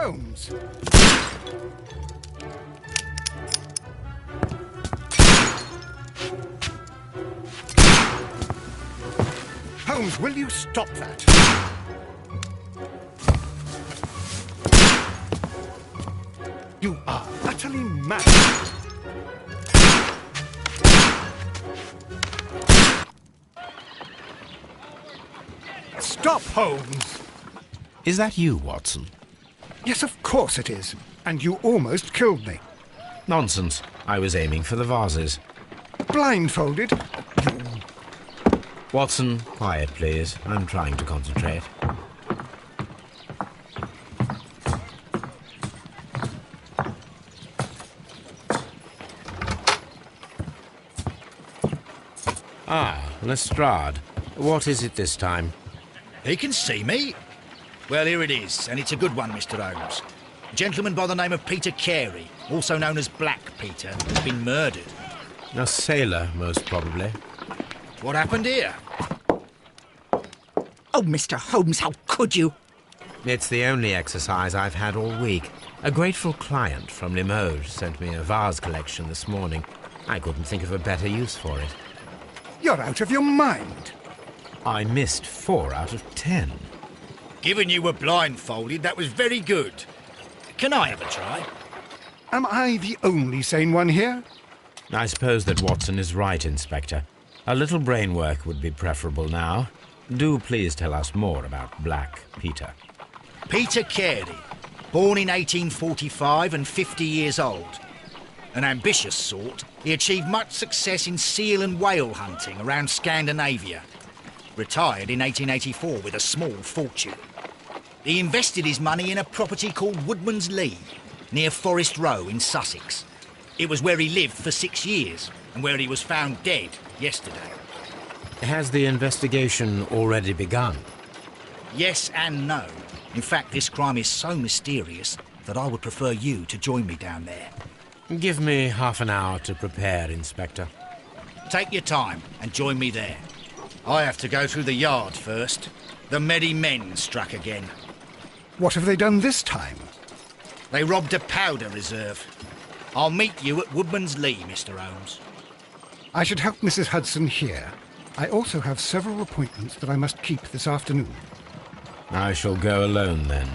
Holmes! Holmes, will you stop that? You are utterly mad. Stop, Holmes! Is that you, Watson? Yes, of course it is. And you almost killed me. Nonsense. I was aiming for the vases. Blindfolded? Watson, quiet, please. I'm trying to concentrate. Ah, Lestrade. What is it this time? He can see me. Well, here it is, and it's a good one, Mr. Holmes. A gentleman by the name of Peter Carey, also known as Black Peter, has been murdered. A sailor, most probably. What happened here? Oh, Mr. Holmes, how could you? It's the only exercise I've had all week. A grateful client from Limoges sent me a vase collection this morning. I couldn't think of a better use for it. You're out of your mind. I missed 4 out of 10. Given you were blindfolded, that was very good. Can I have a try? Am I the only sane one here? I suppose that Watson is right, Inspector. A little brain work would be preferable now. Do please tell us more about Black Peter. Peter Carey, born in 1845 and 50 years old. An ambitious sort, he achieved much success in seal and whale hunting around Scandinavia. Retired in 1884 with a small fortune. He invested his money in a property called Woodman's Lee, near Forest Row in Sussex. It was where he lived for 6 years, and where he was found dead yesterday. Has the investigation already begun? Yes and no. In fact, this crime is so mysterious that I would prefer you to join me down there. Give me half an hour to prepare, Inspector. Take your time and join me there. I have to go through the yard first. The Merry Men struck again. What have they done this time? They robbed a powder reserve. I'll meet you at Woodman's Lee, Mr. Holmes. I should help Mrs. Hudson here. I also have several appointments that I must keep this afternoon. I shall go alone, then.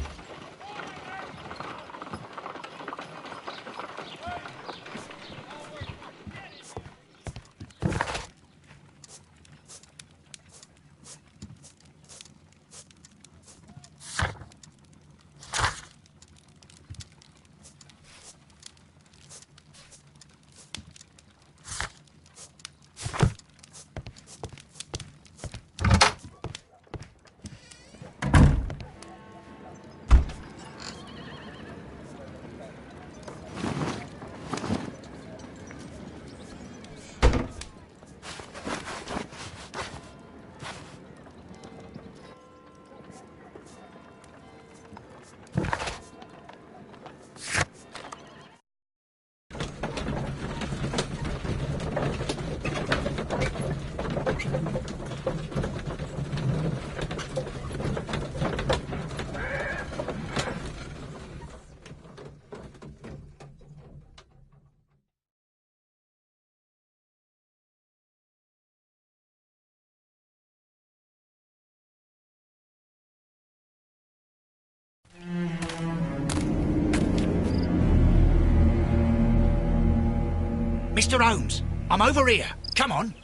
Mr. Holmes, I'm over here. Come on.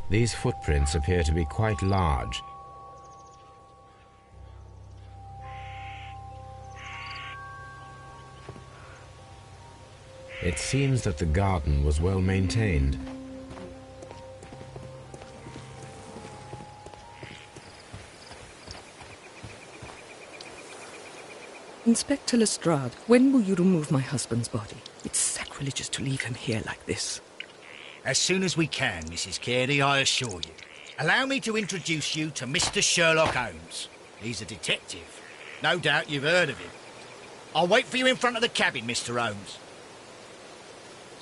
These footprints appear to be quite large. It seems that the garden was well maintained. Inspector Lestrade, when will you remove my husband's body? It's sacrilegious to leave him here like this. As soon as we can, Mrs. Carey, I assure you. Allow me to introduce you to Mr. Sherlock Holmes. He's a detective. No doubt you've heard of him. I'll wait for you in front of the cabin, Mr. Holmes.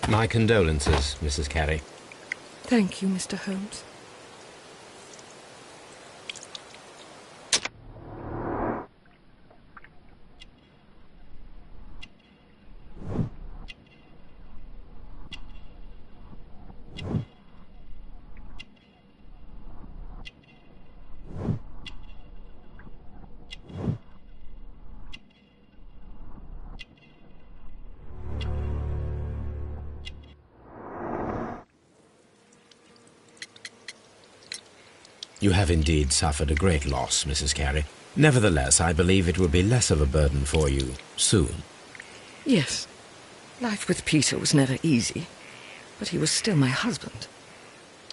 My condolences, Mrs. Carey. Thank you, Mr. Holmes. You have indeed suffered a great loss, Mrs. Carey. Nevertheless, I believe it will be less of a burden for you soon. Yes. Life with Peter was never easy, but he was still my husband.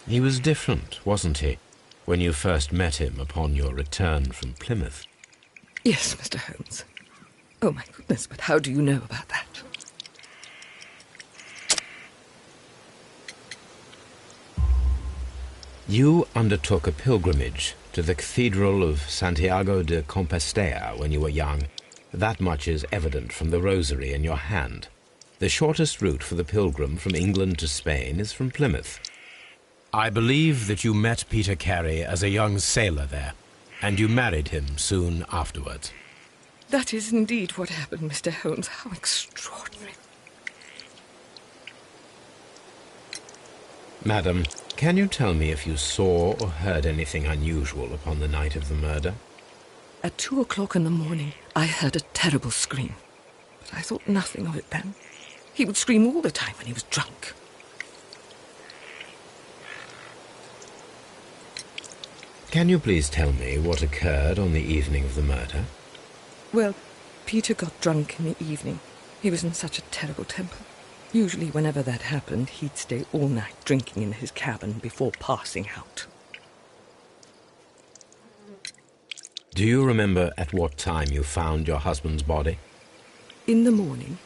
He was different, wasn't he, when you first met him upon your return from Plymouth? Yes, Mr. Holmes. Oh, my goodness, but how do you know about that? You undertook a pilgrimage to the Cathedral of Santiago de Compostela when you were young. That much is evident from the rosary in your hand. The shortest route for the pilgrim from England to Spain is from Plymouth. I believe that you met Peter Carey as a young sailor there, and you married him soon afterwards. That is indeed what happened, Mr. Holmes. How extraordinary. Madam, can you tell me if you saw or heard anything unusual upon the night of the murder? At 2 o'clock in the morning, I heard a terrible scream. But I thought nothing of it then. He would scream all the time when he was drunk. Can you please tell me what occurred on the evening of the murder? Well, Peter got drunk in the evening. He was in such a terrible temper. Usually, whenever that happened, he'd stay all night drinking in his cabin before passing out. Do you remember at what time you found your husband's body? In the morning,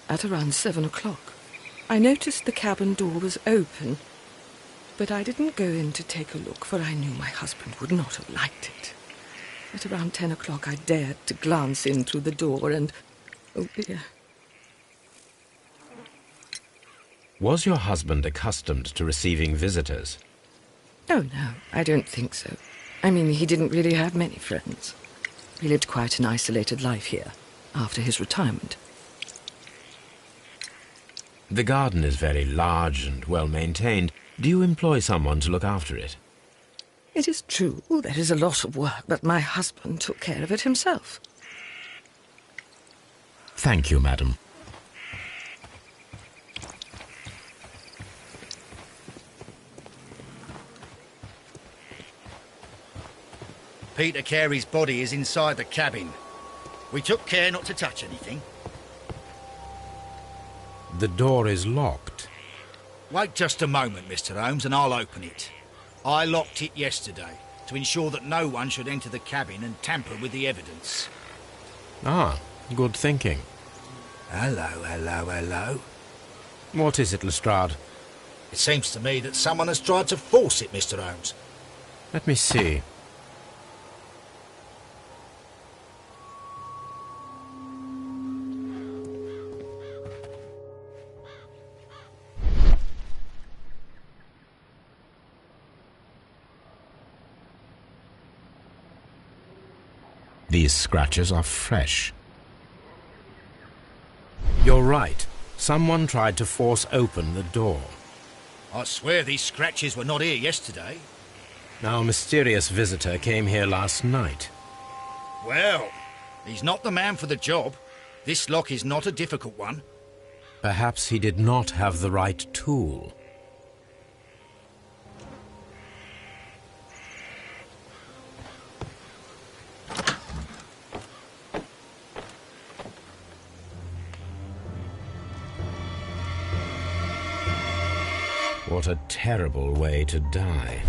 at around 7 o'clock, I noticed the cabin door was open, but I didn't go in to take a look, for I knew my husband would not have liked it. At around 10 o'clock, I dared to glance in through the door and... oh dear. Was your husband accustomed to receiving visitors? Oh, no, I don't think so. I mean, he didn't really have many friends. He lived quite an isolated life here, after his retirement. The garden is very large and well-maintained. Do you employ someone to look after it? It is true, there is a lot of work, but my husband took care of it himself. Thank you, madam. Peter Carey's body is inside the cabin. We took care not to touch anything. The door is locked. Wait just a moment, Mr. Holmes, and I'll open it. I locked it yesterday to ensure that no one should enter the cabin and tamper with the evidence. Ah, good thinking. Hello, hello, hello. What is it, Lestrade? It seems to me that someone has tried to force it, Mr. Holmes. Let me see. These scratches are fresh. You're right. Someone tried to force open the door. I swear these scratches were not here yesterday. Our mysterious visitor came here last night. Well, he's not the man for the job. This lock is not a difficult one. Perhaps he did not have the right tool. What a terrible way to die.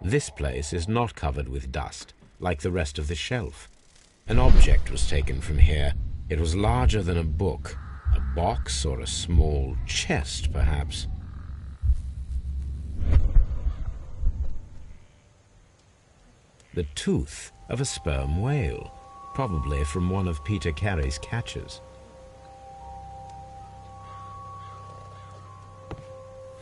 This place is not covered with dust. like the rest of the shelf. An object was taken from here. It was larger than a book, a box or a small chest, perhaps. The tooth of a sperm whale, probably from one of Peter Carey's catches.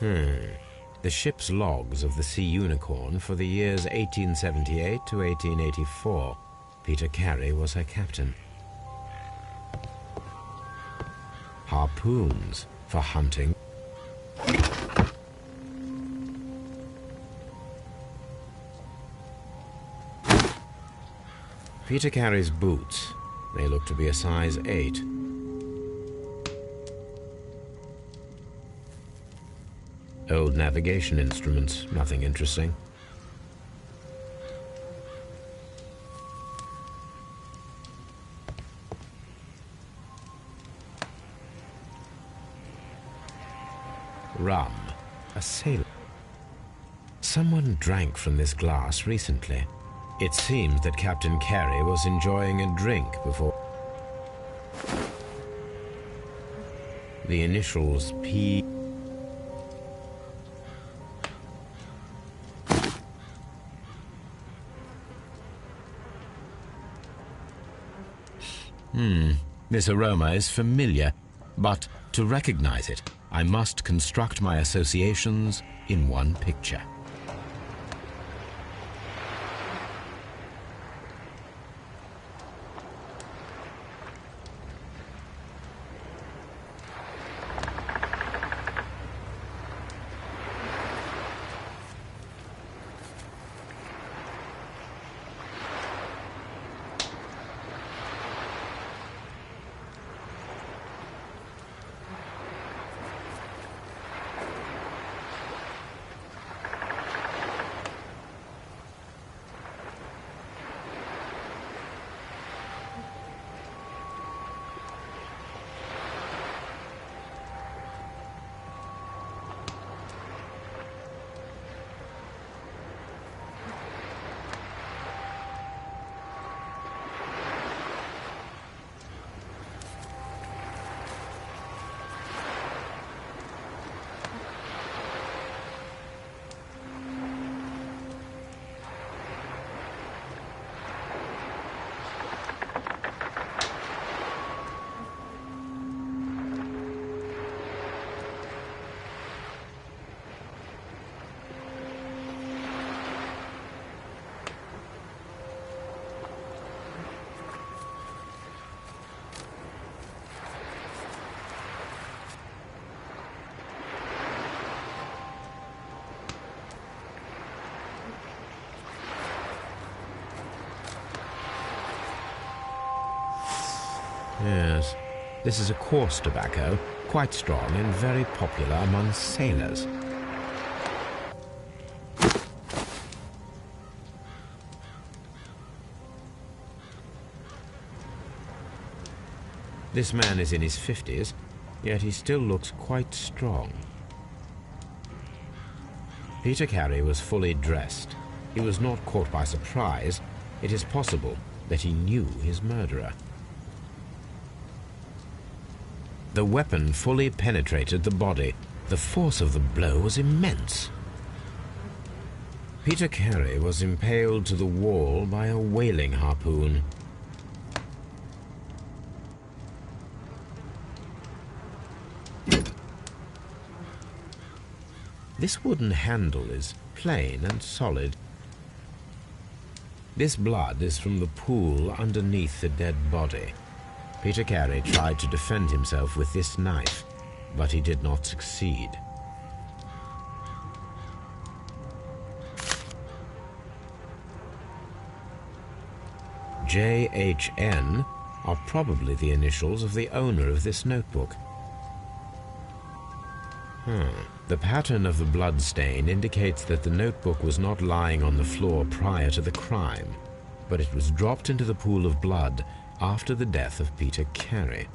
The ship's logs of the Sea Unicorn for the years 1878 to 1884. Peter Carey was her captain. Harpoons for hunting. Peter Carey's boots. They look to be a size 8. Old navigation instruments, nothing interesting. Rum, a sailor. Someone drank from this glass recently. It seems that Captain Carey was enjoying a drink before. The initials P. This aroma is familiar, but to recognize it, I must construct my associations in one picture. Yes, this is a coarse tobacco, quite strong and very popular among sailors. This man is in his 50s, yet he still looks quite strong. Peter Carey was fully dressed. He was not caught by surprise. It is possible that he knew his murderer. The weapon fully penetrated the body. The force of the blow was immense. Peter Carey was impaled to the wall by a whaling harpoon. This wooden handle is plain and solid. This blood is from the pool underneath the dead body. Peter Carey tried to defend himself with this knife, but he did not succeed. JHN are probably the initials of the owner of this notebook. The pattern of the blood stain indicates that the notebook was not lying on the floor prior to the crime, but it was dropped into the pool of blood after the death of Peter Carey.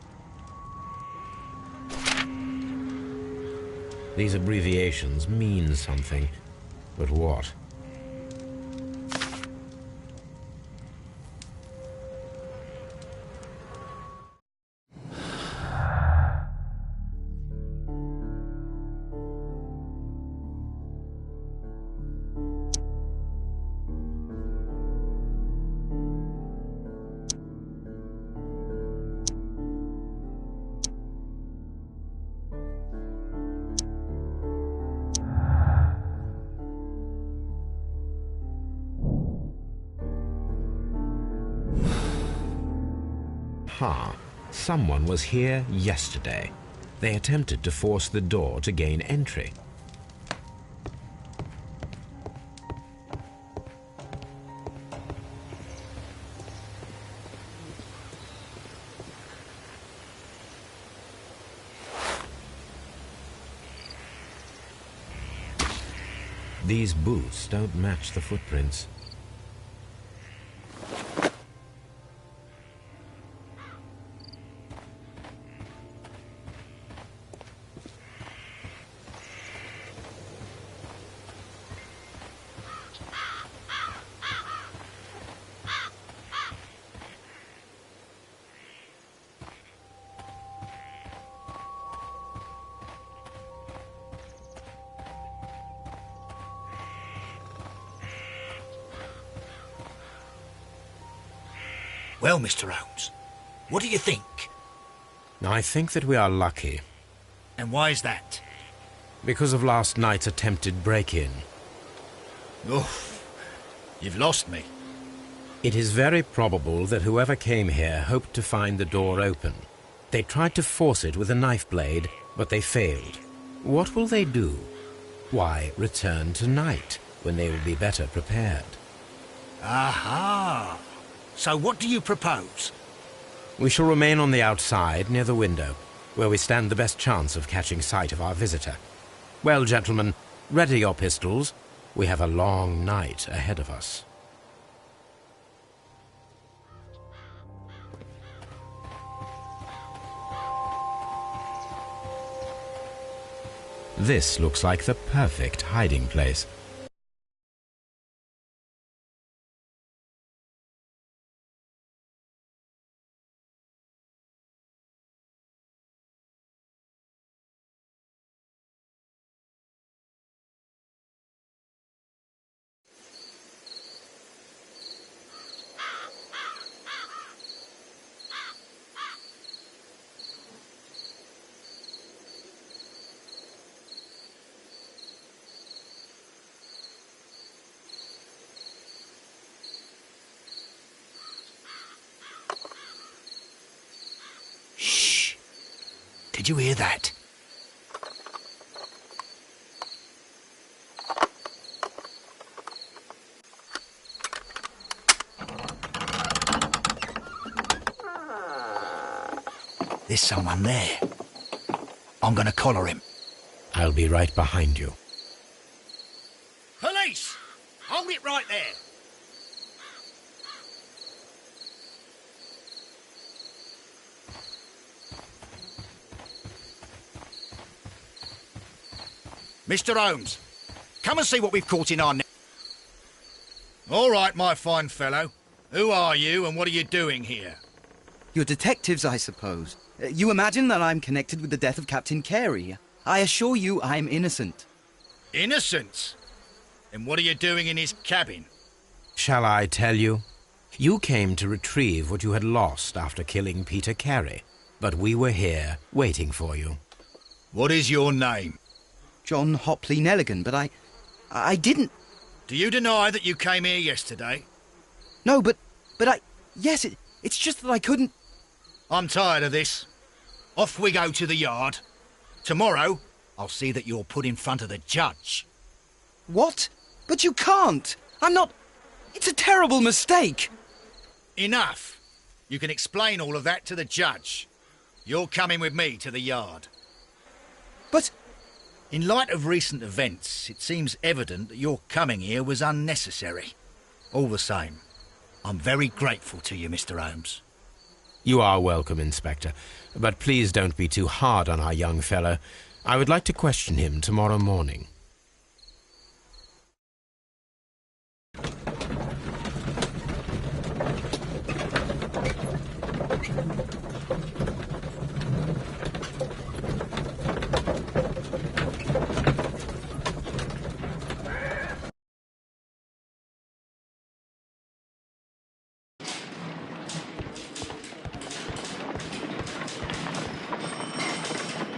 These abbreviations mean something, but what? Aha! Someone was here yesterday. They attempted to force the door to gain entry. These boots don't match the footprints. Well, Mr. Holmes, what do you think? I think that we are lucky. And why is that? Because of last night's attempted break-in. Oof, you've lost me. It is very probable that whoever came here hoped to find the door open. They tried to force it with a knife blade, but they failed. What will they do? Why, return tonight, when they will be better prepared. Aha! So what do you propose? We shall remain on the outside, near the window, where we stand the best chance of catching sight of our visitor. Well, gentlemen, ready your pistols. We have a long night ahead of us. This looks like the perfect hiding place. Did you hear that? There's someone there. I'm gonna collar him. I'll be right behind you. Police! Hold it right there. Mr. Holmes, come and see what we've caught in our net. All right, my fine fellow. Who are you and what are you doing here? You're detectives, I suppose. You imagine that I'm connected with the death of Captain Carey. I assure you I'm innocent. Innocent? And what are you doing in his cabin? Shall I tell you? You came to retrieve what you had lost after killing Peter Carey, but we were here waiting for you. What is your name? John Hopley Nelligan, but I didn't... Do you deny that you came here yesterday? No, but yes, it's just that I couldn't... I'm tired of this. Off we go to the yard. Tomorrow, I'll see that you're put in front of the judge. What? But you can't! I'm not... It's a terrible mistake! Enough. You can explain all of that to the judge. You're coming with me to the yard. But... In light of recent events, it seems evident that your coming here was unnecessary. All the same, I'm very grateful to you, Mr. Holmes. You are welcome, Inspector, but please don't be too hard on our young fellow. I would like to question him tomorrow morning.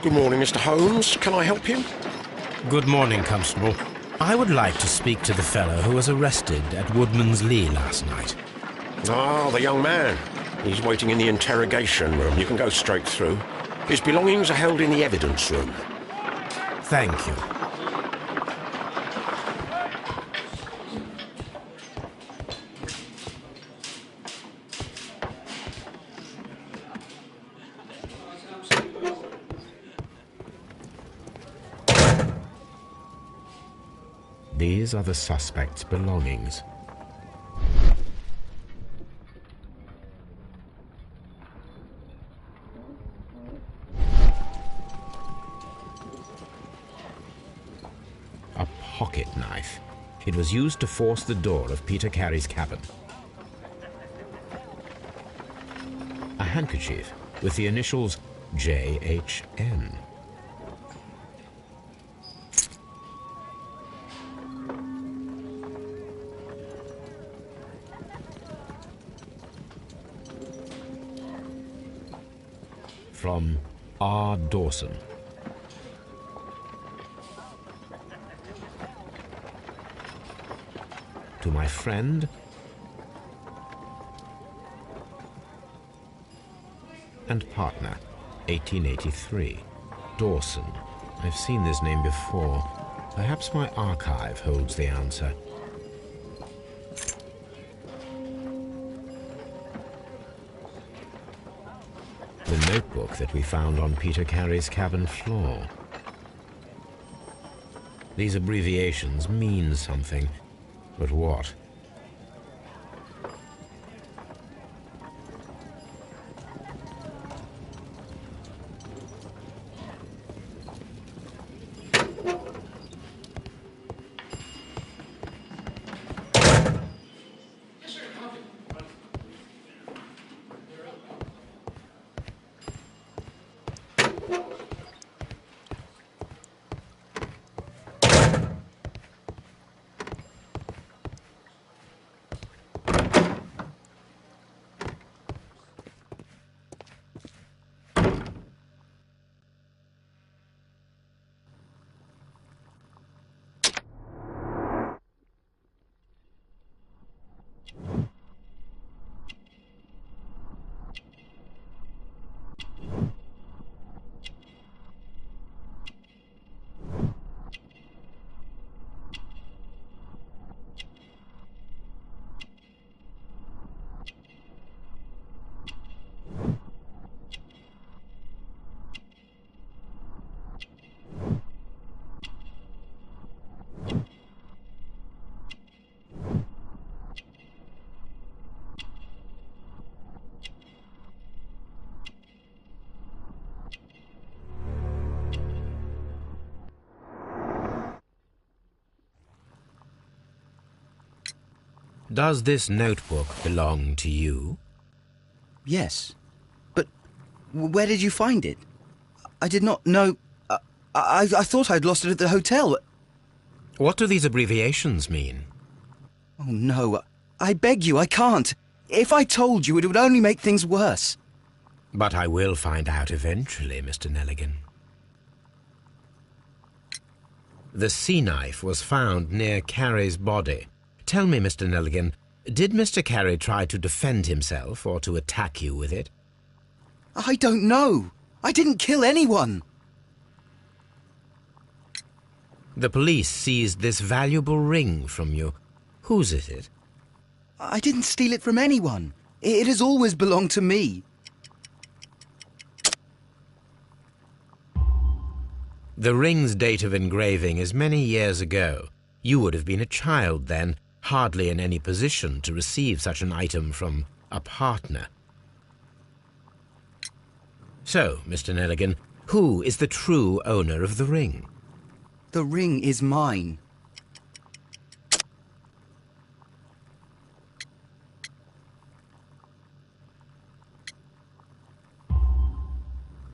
Good morning, Mr. Holmes. Can I help you? Good morning, Constable. I would like to speak to the fellow who was arrested at Woodman's Lee last night. Ah, the young man. He's waiting in the interrogation room. You can go straight through. His belongings are held in the evidence room. Thank you. These are the suspect's belongings. A pocket knife. It was used to force the door of Peter Carey's cabin. A handkerchief with the initials JHN. From R. Dawson. To my friend, and partner, 1883. Dawson. I've seen this name before. Perhaps my archive holds the answer. The notebook that we found on Peter Carey's cabin floor. These abbreviations mean something, but what? Does this notebook belong to you? Yes. But where did you find it? I did not know... I thought I'd lost it at the hotel. What do these abbreviations mean? Oh, no. I beg you, I can't. If I told you, it would only make things worse. But I will find out eventually, Mr. Nelligan. The sea knife was found near Carey's body. Tell me, Mr. Nelligan, did Mr. Carey try to defend himself or to attack you with it? I don't know. I didn't kill anyone. The police seized this valuable ring from you. Whose is it? I didn't steal it from anyone. It has always belonged to me. The ring's date of engraving is many years ago. You would have been a child then, hardly in any position to receive such an item from a partner. So, Mr. Nelligan, who is the true owner of the ring? The ring is mine.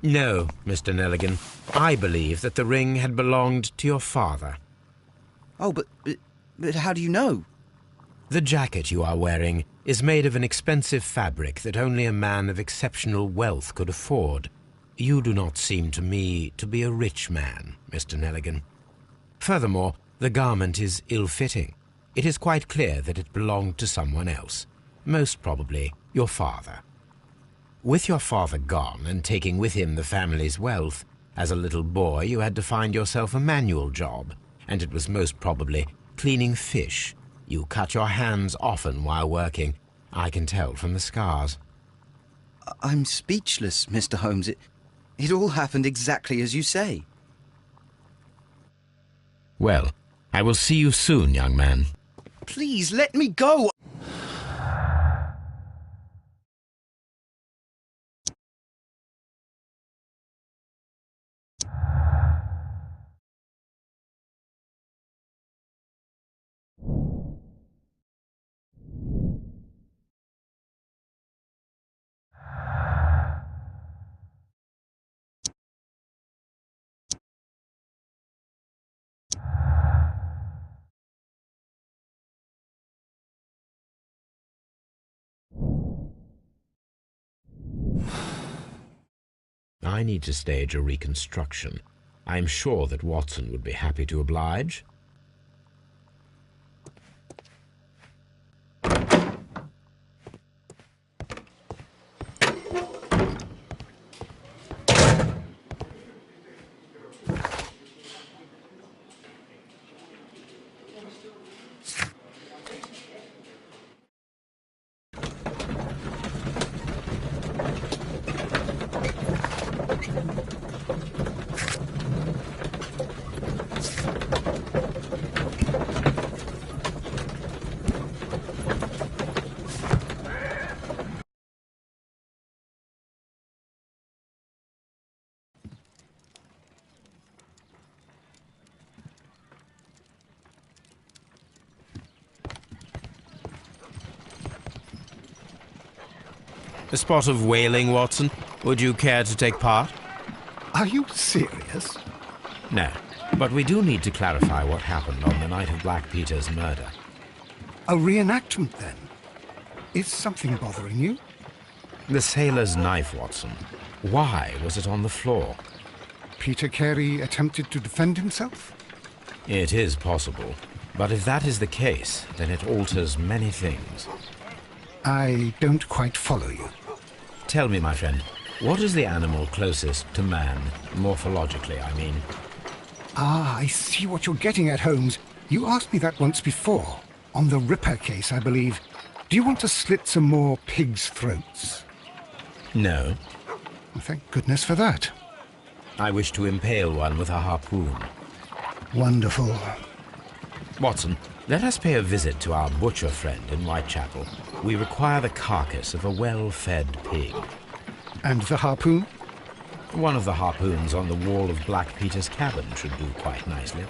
No, Mr. Nelligan. I believe that the ring had belonged to your father. Oh, but how do you know? The jacket you are wearing is made of an expensive fabric that only a man of exceptional wealth could afford. You do not seem to me to be a rich man, Mr. Nelligan. Furthermore, the garment is ill-fitting. It is quite clear that it belonged to someone else, most probably your father. With your father gone and taking with him the family's wealth, as a little boy you had to find yourself a manual job, and it was most probably cleaning fish. You cut your hands often while working. I can tell from the scars. I'm speechless, Mr. Holmes. It all happened exactly as you say. Well, I will see you soon, young man. Please, let me go! I need to stage a reconstruction. I am sure that Watson would be happy to oblige. A spot of whaling, Watson. Would you care to take part? Are you serious? No, but we do need to clarify what happened on the night of Black Peter's murder. A reenactment, then? Is something bothering you? The sailor's knife, Watson. Why was it on the floor? Peter Carey attempted to defend himself? It is possible. But if that is the case, then it alters many things. I don't quite follow you. Tell me, my friend, what is the animal closest to man, morphologically, I mean? Ah, I see what you're getting at, Holmes. You asked me that once before. On the Ripper case, I believe. Do you want to slit some more pigs' throats? No. Well, thank goodness for that. I wish to impale one with a harpoon. Wonderful. Watson, let us pay a visit to our butcher friend in Whitechapel. We require the carcass of a well-fed pig. And the harpoon? One of the harpoons on the wall of Black Peter's cabin should do quite nicely.